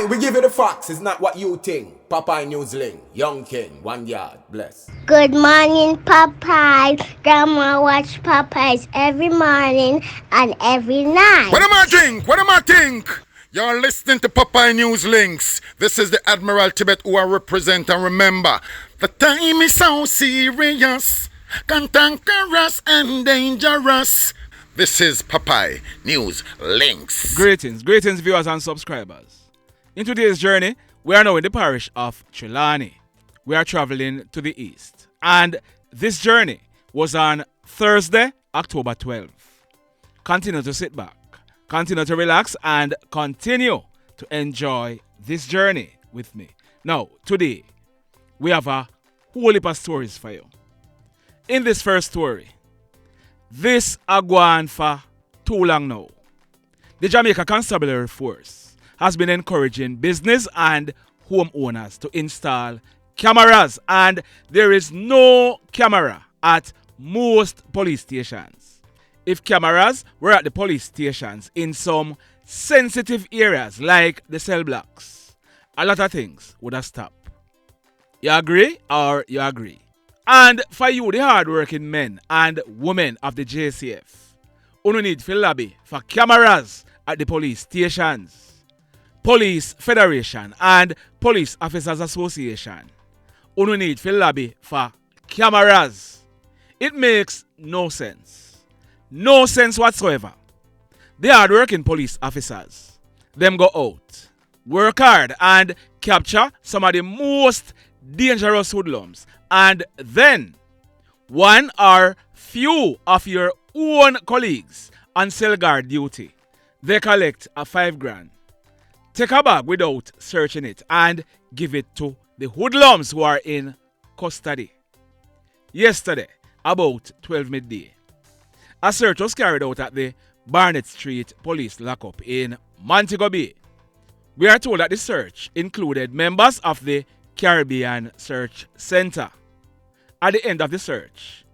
Aye, we give you the facts. It's not what you think. Popeye Newsling, Young King, 1 yard, bless. Good morning, Popeye. Grandma watch Popeyes every morning and every night. What am I drink? What am I think? You're listening to Popeye News Links. This is the Admiral Tibet who I represent, and remember, the time is so serious, cantankerous and dangerous. This is Popeye News Links. Greetings viewers and subscribers. In today's journey, we are now in the parish of Trelawny. We are traveling to the east. And this journey was on Thursday, October 12th. Continue to sit back, continue to relax, and continue to enjoy this journey with me. Now, today, we have a whole heap of stories for you. In this first story, this a go on for too long now. The Jamaica Constabulary Force has been encouraging business and homeowners to install cameras, and there is no camera at most police stations. If cameras were at the police stations in some sensitive areas like the cell blocks, a lot of things would have stopped. You agree or you agree? And for you, the hard-working men and women of the JCF, you need to lobby for cameras at the police stations, Police Federation and Police Officers Association. You need to lobby for cameras. It makes no sense. No sense whatsoever. The hard-working police officers, them go out, work hard and capture some of the most dangerous hoodlums, and then one or few of your own colleagues on cell guard duty, they collect a 5 grand, take a bag without searching it, and give it to the hoodlums who are in custody. Yesterday, about 12 midday, a search was carried out at the Barnet Street Police Lockup in Montego Bay. We are told that the search included members of the Caribbean Search Center. At the end of the search,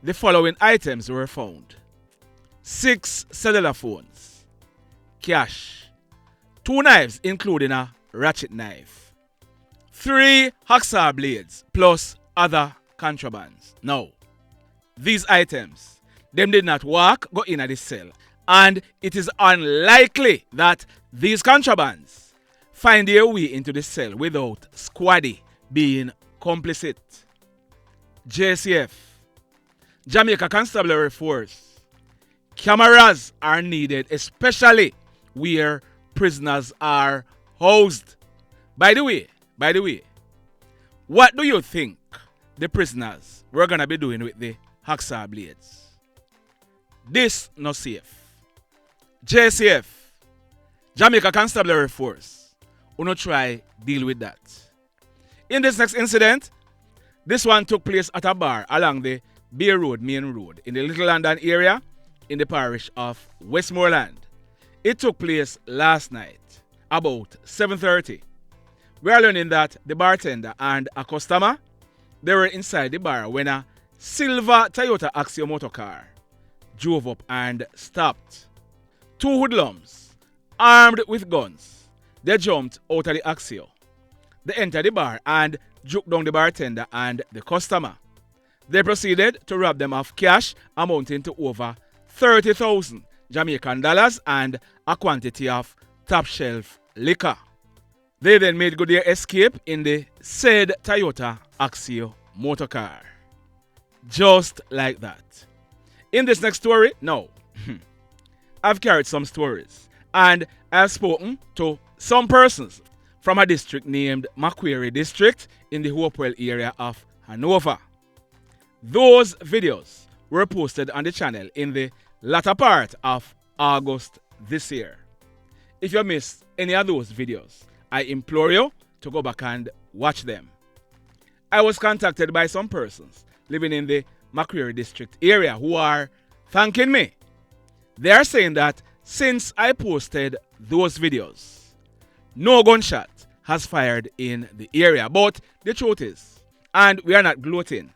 the following items were found: 6 cellular phones, cash, 2 knives including a ratchet knife, 3 hacksaw blades plus other contrabands. Now, these items, them did not go in at the cell, and it is unlikely that these contrabands find their way into the cell without squaddy being complicit. JCF, Jamaica Constabulary Force, cameras are needed, especially where prisoners are housed. By the way, what do you think the prisoners were gonna be doing with the hacksaw blades? This not safe. JCF, Jamaica Constabulary Force, will not try deal with that. In this next incident, this one took place at a bar along the Bay Road main road in the Little London area in the parish of Westmoreland. It took place last night, about 7:30. We are learning that the bartender and a customer, they were inside the bar when a silver Toyota Axio motor car drove up and stopped. 2 hoodlums, armed with guns, they jumped out of the Axio. They entered the bar and juked down the bartender and the customer. They proceeded to rob them of cash amounting to over 30,000 Jamaican dollars and a quantity of top shelf liquor. They then made good their escape in the said Toyota Axio motor car. Just like that. In this next story, now, I've carried some stories, and I've spoken to some persons from a district named McQuarie district in the Hopewell area of Hanover. Those videos were posted on the channel in the latter part of August this year. If you missed any of those videos, I implore you to go back and watch them. I was contacted by some persons living in the McQuarie district area who are thanking me. They are saying that since I posted those videos, no gunshot has fired in the area. But the truth is, and we are not gloating,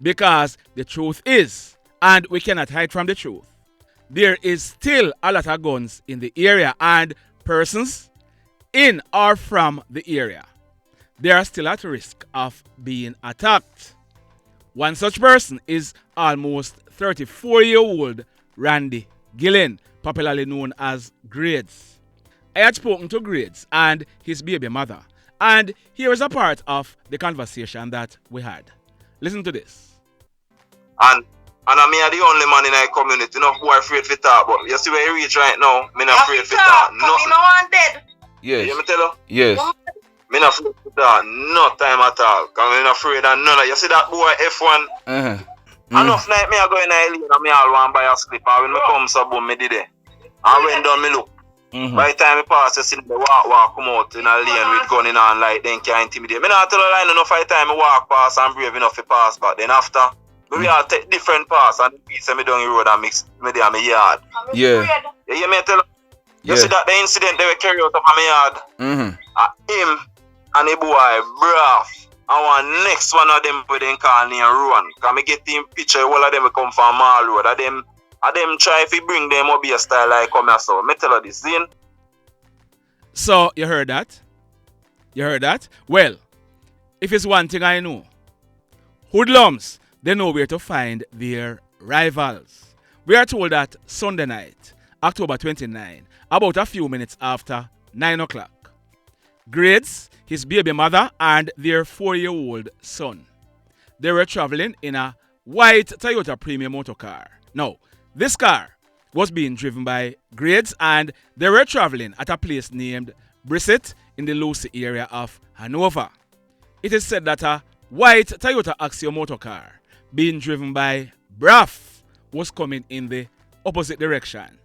because the truth is, and we cannot hide from the truth, there is still a lot of guns in the area, and persons in or from the area, they are still at risk of being attacked. One such person is almost 34-year-old Randy Gilling, popularly known as Grades. I had spoken to Grades and his baby mother, and here is a part of the conversation that we had. Listen to this. And I mean, I'm the only man in our community, who are afraid to talk. But you see where you reach right now, I'm not afraid to talk. Nothing. Yes. You hear me tell you? Yes. I'm not afraid to talk. No time at all. Because I'm not afraid of none of you. See that boy F1? Enough night me I go in the lane and me all want buy a slip. And when me come so boom, me did it. And when down me look. By the time me pass, you see the walk come out in a lane with gun in hand like then can't intimidate. Me not tell a line enough by the time me walk past and brave enough to pass back. Then after, we all take different paths and the piece me down the road and mix me there in my yard. Yeah. You hear me tell you? You see that the incident they were carried out of my yard? Him and the boy, bruv. I want next one of them with them call me and run. Can me get him picture all of them come from Mall Road. Of them try if bring them up a style like come here so. Me tell you this, see? So, you heard that? You heard that? Well, if it's one thing I know, hoodlums, they know where to find their rivals. We are told that Sunday night, October 29, about a few minutes after 9 o'clock, Grades, his baby mother, and their 4-year-old son, they were traveling in a white Toyota premium motor car. Now, this car was being driven by Grades and they were traveling at a place named Brissett in the Lucy area of Hanover. It is said that a white Toyota Axio motor car being driven by Braff was coming in the opposite direction.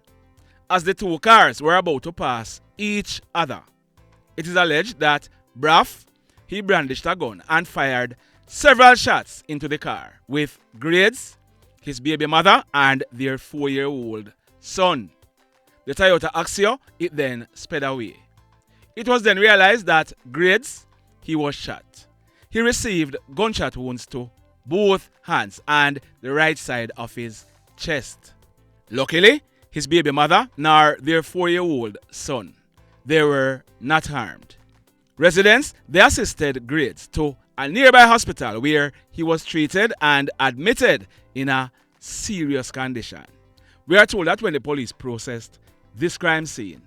As the two cars were about to pass each other, it is alleged that Braff, he brandished a gun and fired several shots into the car with Grades, his baby mother, and their 4-year-old son. The Toyota Axio, it then sped away. It was then realized that Grades, he was shot. He received gunshot wounds to both hands and the right side of his chest. Luckily, his baby mother nor their 4-year-old son, they were not harmed. Residents, they assisted Grades to a nearby hospital where he was treated and admitted in a serious condition. We are told that when the police processed this crime scene,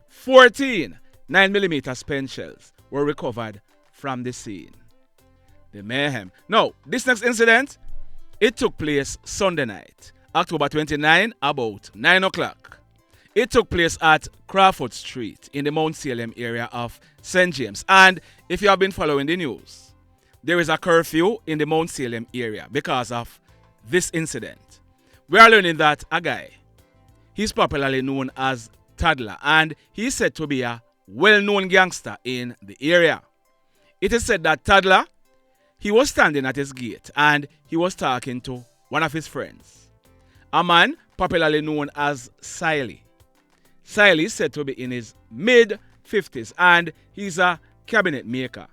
14 9mm spent shells were recovered from the scene. The mayhem. Now, this next incident, it took place Sunday night, October 29, about 9 o'clock. It took place at Crawford Street in the Mount Salem area of St. James. And if you have been following the news, there is a curfew in the Mount Salem area because of this incident. We are learning that a guy, he's popularly known as Toddler, and he's said to be a well-known gangster in the area. It is said that Toddler, he was standing at his gate and he was talking to one of his friends, a man popularly known as Siley. Siley is said to be in his mid-50s and he's a cabinet maker.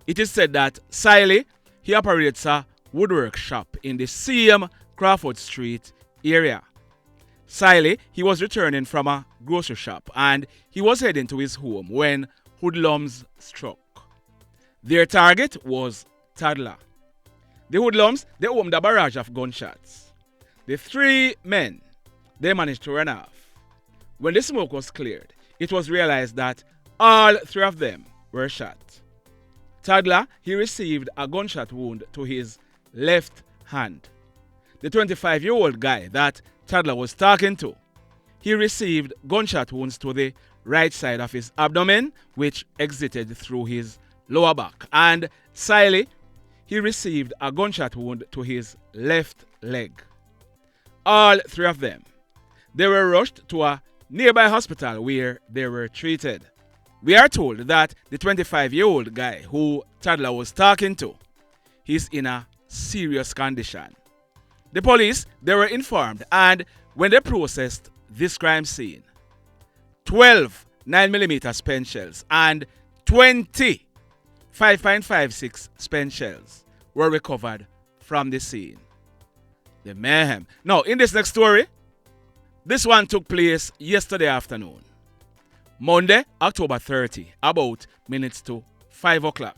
It is said that Siley, he operates a woodwork shop in the same Crawford Street area. Siley, he was returning from a grocery shop and he was heading to his home when hoodlums struck. Their target was Toddler. The hoodlums, they opened a barrage of gunshots. The 3 men, they managed to run off. When the smoke was cleared, it was realized that all 3 of them were shot. Toddler, he received a gunshot wound to his left hand. The 25-year-old guy that Toddler was talking to, he received gunshot wounds to the right side of his abdomen, which exited through his lower back. And Siley, he received a gunshot wound to his left leg. All 3 of them, they were rushed to a nearby hospital where they were treated. We are told that the 25-year-old guy who Toddler was talking to, he's in a serious condition. The police, they were informed, and when they processed this crime scene, 12 9mm spent shells and 20 5.56 spent shells were recovered from the scene. The mayhem. Now, in this next story, this one took place yesterday afternoon. Monday, October 30, about minutes to 5 o'clock.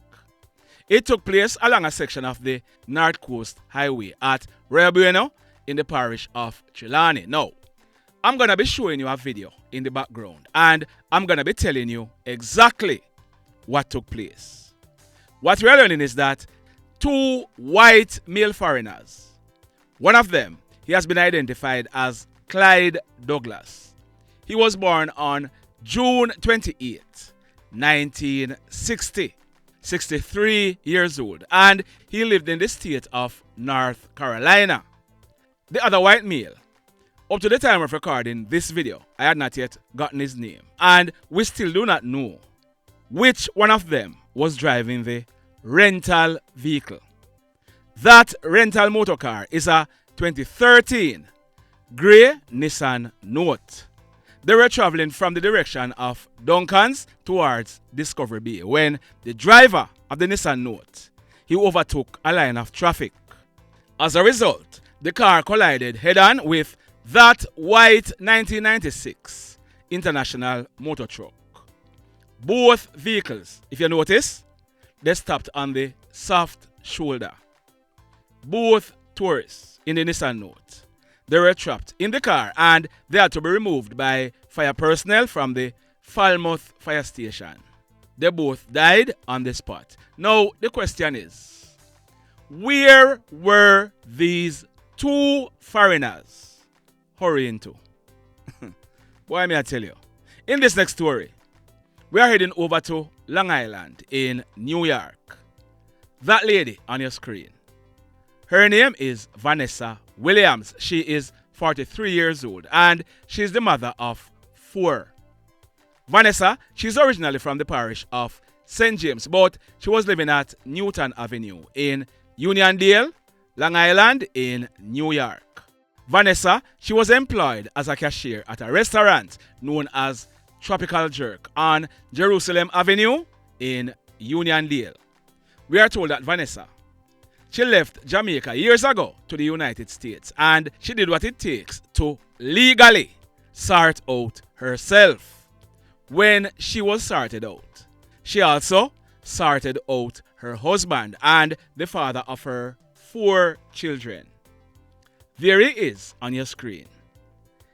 It took place along a section of the North Coast Highway at Reid in the parish of Trelawny. Now, I'm going to be showing you a video in the background and I'm going to be telling you exactly what took place. What we are learning is that two white male foreigners, one of them, he has been identified as Clyde Douglas. He was born on June 28, 1960, 63 years old, and he lived in the state of North Carolina. The other white male, up to the time of recording this video, I had not yet gotten his name, and we still do not know which one of them was driving the rental vehicle. That rental motor car is a 2013 grey Nissan Note. They were traveling from the direction of Duncan's towards Discovery Bay when the driver of the Nissan Note, he overtook a line of traffic. As a result, the car collided head-on with that white 1996 International motor truck. Both vehicles, if you notice, they stopped on the soft shoulder. Both tourists in the Nissan Note, they were trapped in the car and they had to be removed by fire personnel from the Falmouth fire station. They both died on the spot. Now, the question is, where were these two foreigners hurrying to? Boy, may I tell you. In this next story, we are heading over to Long Island in New York. That lady on your screen, her name is Vanessa Williams. She is 43 years old and she's the mother of 4. Vanessa, she's originally from the parish of St. James, but she was living at Newton Avenue in Uniondale, Long Island in New York. Vanessa, she was employed as a cashier at a restaurant known as Tropical Jerk on Jerusalem Avenue in Uniondale. We are told that Vanessa, she left Jamaica years ago to the United States and she did what it takes to legally sort out herself. When she was sorted out, she also sorted out her husband and the father of her 4 children. There he is on your screen.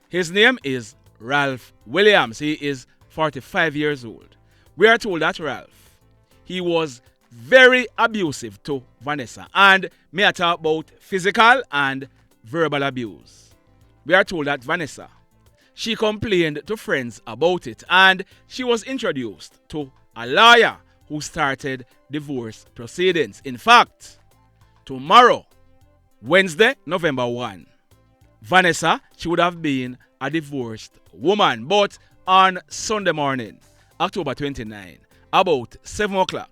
His name is Ralph Williams. He is 45 years old. We are told that Ralph, he was very abusive to Vanessa and may I talk about physical and verbal abuse. We are told that Vanessa, she complained to friends about it and she was introduced to a lawyer who started divorce proceedings. In fact, tomorrow, Wednesday, November 1, Vanessa, she would have been a divorced woman. But on Sunday morning, October 29, about 7 o'clock,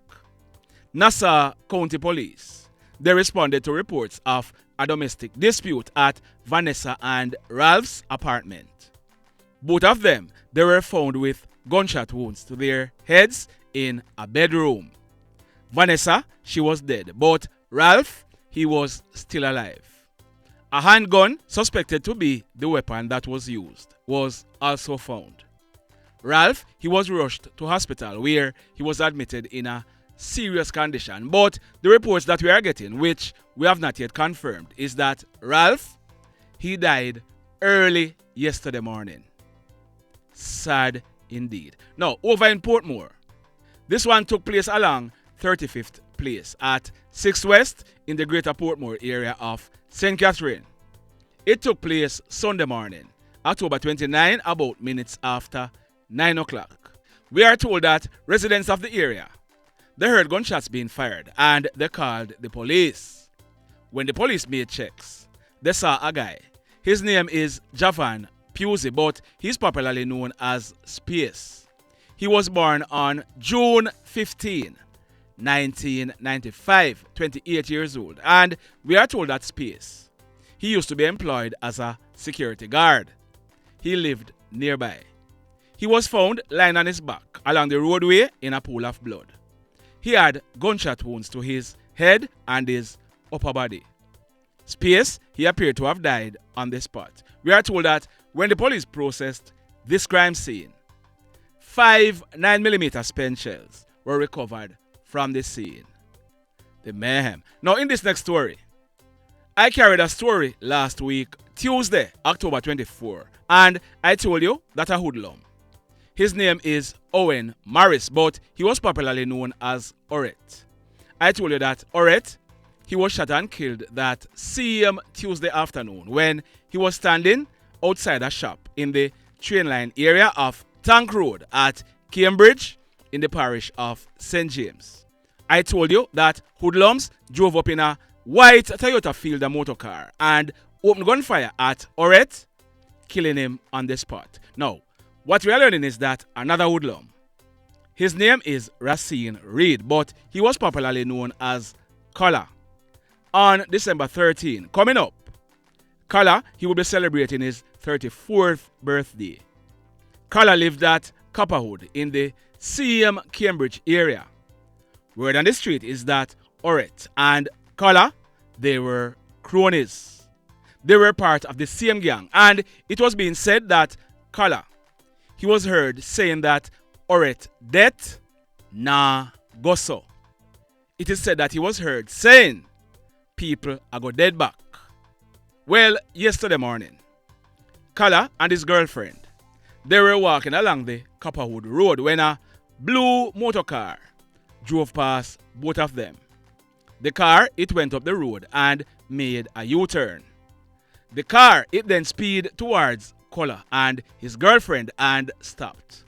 Nassau County Police, they responded to reports of a domestic dispute at Vanessa and Ralph's apartment. Both of them, they were found with gunshot wounds to their heads in a bedroom. Vanessa, she was dead, but Ralph, he was still alive. A handgun suspected to be the weapon that was used was also found. Ralph, he was rushed to hospital where he was admitted in a serious condition, but the reports that we are getting, which we have not yet confirmed, is that Ralph, he died early yesterday morning. Sad indeed. Now, over in Portmore, this one took place along 35th Place at 6 West in the Greater Portmore area of St. Catherine. It took place Sunday morning, October 29, about minutes after 9 o'clock. We are told that residents of the area, they heard gunshots being fired and they called the police. When the police made checks, they saw a guy. His name is Jhavan, but he's popularly known as Spade. He was born on June 15, 1995, 28 years old, and we are told that Spade, he used to be employed as a security guard. He lived nearby. He was found lying on his back along the roadway in a pool of blood. He had gunshot wounds to his head and his upper body. Spade, he appeared to have died on the spot. We are told that when the police processed this crime scene, 5 9mm spent shells were recovered from the scene. The mayhem. Now in this next story, I carried a story last week, Tuesday, October 24, and I told you that a hoodlum. His name is Owen Morris, but he was popularly known as Orett. I told you that Orett, he was shot and killed that same Tuesday afternoon when he was standing outside a shop in the train line area of Tank Road at Cambridge in the parish of St. James. I told you that hoodlums drove up in a white Toyota Fielder motor car and opened gunfire at Orett, killing him on the spot. Now, what we are learning is that another hoodlum, his name is Racine Reid, but he was popularly known as KlLLED. On December 13, coming up, KlLLED, he will be celebrating his 34th birthday. KlLLED lived at Copperwood in the same Cambridge area. Word on the street is that Orett and KlLLED, they were cronies. They were part of the same gang, and it was being said that KlLLED, he was heard saying that Orett death nah go so. It is said that he was heard saying people are go dead back. Well, yesterday morning, KlLLED and his girlfriend, they were walking along the Copperwood Road when a blue motor car drove past both of them. The car, it went up the road and made a U-turn. The car, it then speed towards KlLLED and his girlfriend and stopped.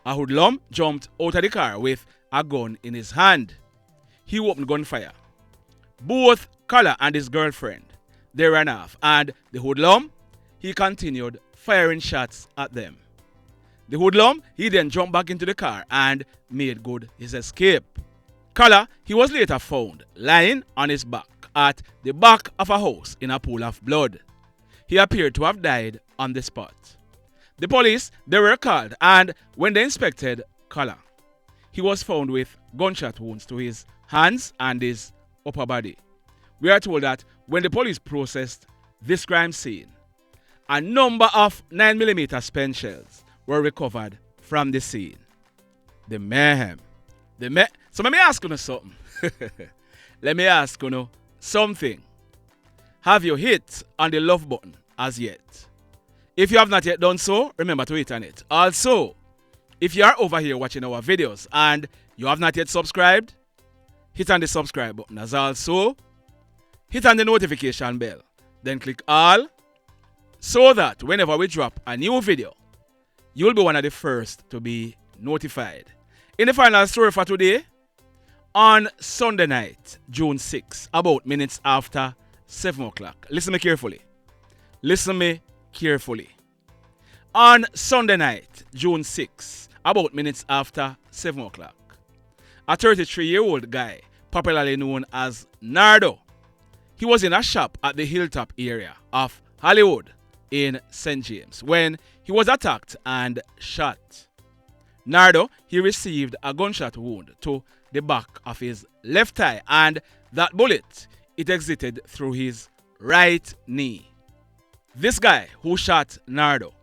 A hoodlum jumped out of the car with a gun in his hand. He opened gunfire. Both KlLLED and his girlfriend, they ran off, and the hoodlum, he continued firing shots at them. The hoodlum, he then jumped back into the car and made good his escape. KlLLED, he was later found lying on his back at the back of a house in a pool of blood. He appeared to have died on the spot. The police, they were called, and when they inspected KlLLED, he was found with gunshot wounds to his hands and his upper body. We are told that when the police processed this crime scene, a number of 9mm spent shells were recovered from the scene. The mayhem. So let me ask you something. Let me ask you something. Have you hit on the love button as yet? If you have not yet done so, remember to hit on it. Also, if you are over here watching our videos and you have not yet subscribed, hit on the subscribe button. As also, hit on the notification bell. Then click all so that whenever we drop a new video, you'll be one of the first to be notified. In the final story for today, on Sunday night, June 6, about minutes after 7 o'clock. Listen me carefully. Listen me carefully. On Sunday night, June 6, about minutes after 7 o'clock, a 33-year-old guy, popularly known as Nardo, he was in a shop at the Hilltop area of Hollywood in St. James when he was attacked and shot. Nardo, he received a gunshot wound to the back of his left thigh, and that bullet, it exited through his right knee. This guy who shot Nardo,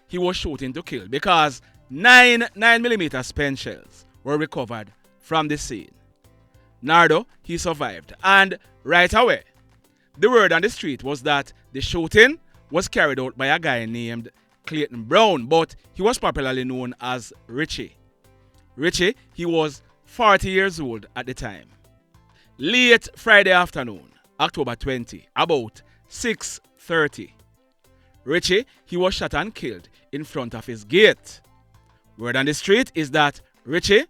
he was shooting to kill because 9 9mm spent shells were recovered from the scene. Nardo, he survived, and right away, the word on the street was that the shooting was carried out by a guy named Clayton Brown, but he was popularly known as Richie. Richie, he was 40 years old at the time. Late Friday afternoon, October 20, about 6:30, Richie, he was shot and killed in front of his gate. Word on the street is that Richie,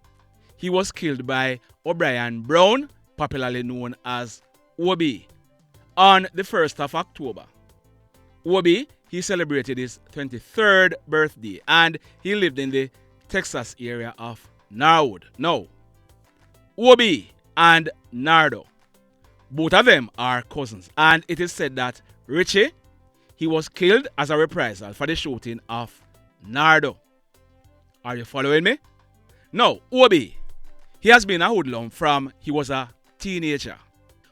he was killed by O'Brien Brown, popularly known as OB, on the 1st of October. OB, he celebrated his 23rd birthday and he lived in the Texas area of Norwood. Now, OB and Nardo, both of them are cousins, and it is said that Richie, he was killed as a reprisal for the shooting of Nardo. Are you following me? Now, OB, he has been a hoodlum from he was a teenager.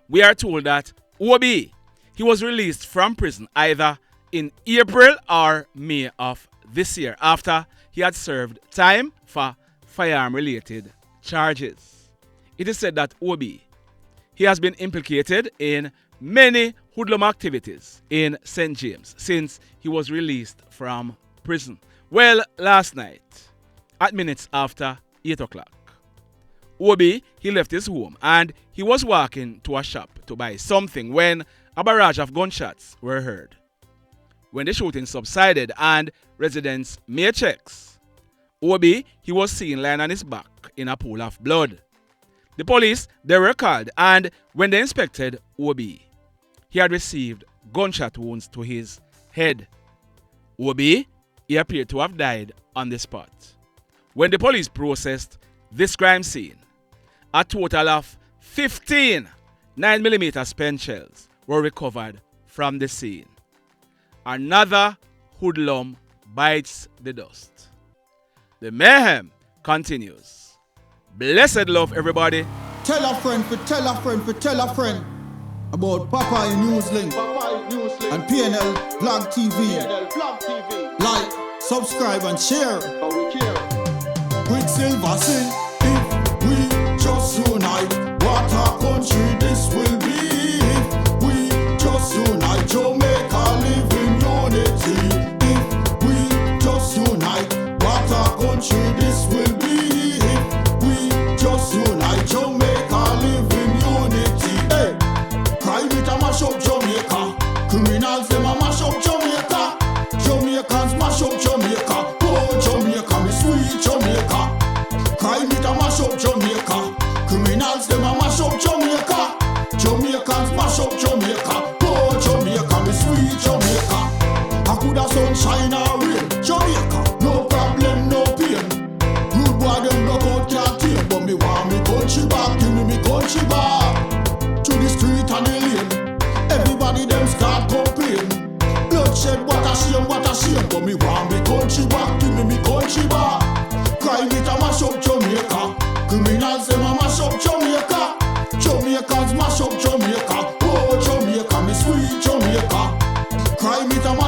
We are told that OB, he was released from prison either in April or May of this year after he had served time for firearm-related charges. It is said that Obi, he has been implicated in many hoodlum activities in St. James since he was released from prison. Well, last night, at minutes after 8 o'clock, Obi, he left his home and he was walking to a shop to buy something when a barrage of gunshots were heard. When the shooting subsided and residents made checks, Obi, he was seen lying on his back in a pool of blood. The police, they were called, and when they inspected Obi, he had received gunshot wounds to his head. Obi, he appeared to have died on the spot. When the police processed this crime scene, a total of 15 9mm spent shells were recovered from the scene. Another hoodlum bites the dust. The mayhem continues. Blessed love, everybody. Tell a friend for tell a friend for tell a friend about Popeye Newslink and PNL Blog TV. Like, subscribe and share. Quicksilver sing, if we just unite, what a country this will be. If we just unite, Jamaica live in unity. If we just unite, what a country this will be. If we just unite, Jamaica live in unity. Hey, crime it a mash up Jamaica. Criminals them a mash up Jamaica. Jamaicans mash up Jamaica. Oh Jamaica, me sweet Jamaica. Crime it a mash up Jamaica. Criminals them a mash up Jamaica. Jamaicans mash up Jamaica. Oh Jamaica, me sweet Jamaica. I coulda sunshine or rain. Jamaica, no problem, no pain. Rude boy them no out can't tame, but me want me country back. Give me country back. To the street and the lane. Everybody them start complain. Bloodshed, what a shame, what a shame. But me want me country back. Give me country back. Crime it a mash up Jamaica. Criminals them a mash up Jamaica. Jamaicans mash up Jamaica. Oh Jamaica, me sweet Jamaica. Crime it a mash